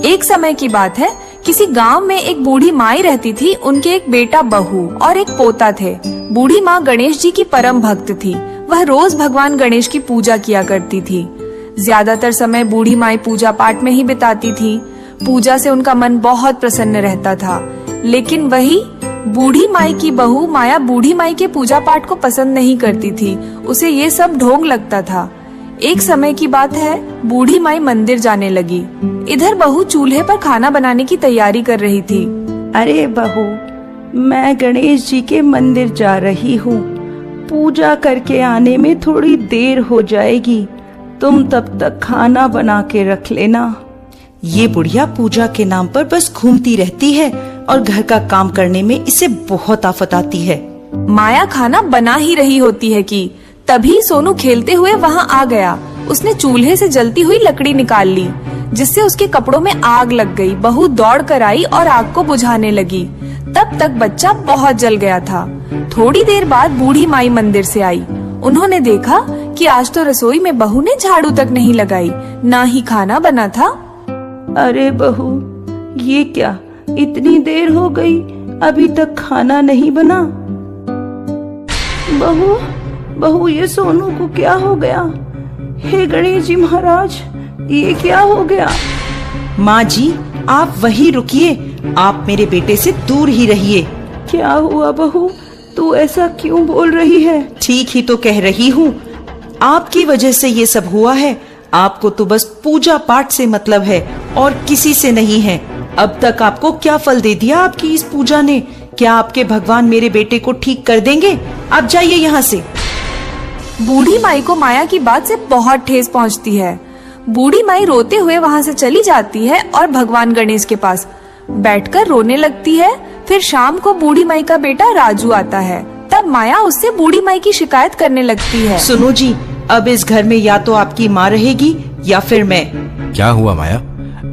एक समय की बात है, किसी गांव में एक बूढ़ी माई रहती थी। उनके एक बेटा, बहू और एक पोता थे। बूढ़ी माँ गणेश जी की परम भक्त थी। वह रोज भगवान गणेश की पूजा किया करती थी। ज्यादातर समय बूढ़ी माई पूजा पाठ में ही बिताती थी। पूजा से उनका मन बहुत प्रसन्न रहता था। लेकिन वही बूढ़ी माई की बहू माया बूढ़ी माई के पूजा पाठ को पसंद नहीं करती थी। उसे ये सब ढोंग लगता था। एक समय की बात है, बूढ़ी माई मंदिर जाने लगी। इधर बहू चूल्हे पर खाना बनाने की तैयारी कर रही थी। अरे बहू, मैं गणेश जी के मंदिर जा रही हूँ। पूजा करके आने में थोड़ी देर हो जाएगी। तुम तब तक खाना बना के रख लेना। ये बुढ़िया पूजा के नाम पर बस घूमती रहती है और घर का काम करने में इसे बहुत आफत आती है। माया खाना बना ही रही होती है कि तभी सोनू खेलते हुए वहाँ आ गया। उसने चूल्हे से जलती हुई लकड़ी निकाल ली, जिससे उसके कपड़ों में आग लग गई। बहू दौड़ कर आई और आग को बुझाने लगी। तब तक बच्चा बहुत जल गया था। थोड़ी देर बाद बूढ़ी माई मंदिर से आई। उन्होंने देखा कि आज तो रसोई में बहू ने झाड़ू तक नहीं लगाई, ना ही खाना बना था। अरे बहू, ये क्या, इतनी देर हो गई, अभी तक खाना नहीं बना। बहू, बहू, ये सोनू को क्या हो गया? हे गणेश जी महाराज, ये क्या हो गया? माँ जी, आप वहीं रुकिए। आप मेरे बेटे से दूर ही रहिए। क्या हुआ बहू, तू ऐसा क्यों बोल रही है? ठीक ही तो कह रही हूँ। आपकी वजह से ये सब हुआ है। आपको तो बस पूजा पाठ से मतलब है और किसी से नहीं है। अब तक आपको क्या फल दे दिया आपकी इस पूजा ने? क्या आपके भगवान मेरे बेटे को ठीक कर देंगे? आप जाइए यहाँ से। बूढ़ी माई को माया की बात से बहुत ठेस पहुँचती है। बूढ़ी माई रोते हुए वहाँ से चली जाती है और भगवान गणेश के पास बैठकर रोने लगती है। फिर शाम को बूढ़ी माई का बेटा राजू आता है। तब माया उससे बूढ़ी माई की शिकायत करने लगती है। सुनो जी, अब इस घर में या तो आपकी माँ रहेगी या फिर मैं। क्या हुआ माया,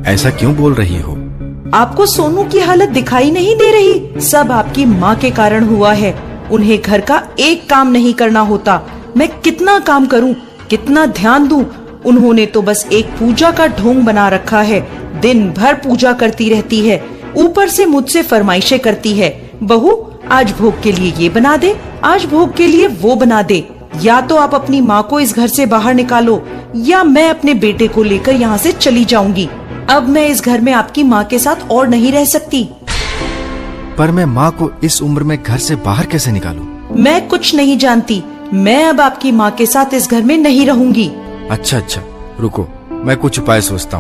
ऐसा क्यों बोल रही हो? आपको सोनू की हालत दिखाई नहीं दे रही? सब आपकी माँ के कारण हुआ है। उन्हें घर का एक काम नहीं करना होता। मैं कितना काम करूं, कितना ध्यान दूं, उन्होंने तो बस एक पूजा का ढोंग बना रखा है। दिन भर पूजा करती रहती है, ऊपर से मुझसे फरमाइशें करती है। बहू, आज भोग के लिए ये बना दे, आज भोग के लिए वो बना दे। या तो आप अपनी माँ को इस घर से बाहर निकालो या मैं अपने बेटे को लेकर यहाँ से चली जाऊंगी। अब मैं इस घर में आपकी माँ के साथ और नहीं रह सकती। पर मैं माँ को इस उम्र में घर से बाहर कैसे निकालूं? मैं कुछ नहीं जानती। मैं अब आपकी माँ के साथ इस घर में नहीं रहूंगी। अच्छा, रुको, मैं कुछ उपाय सोचता हूँ।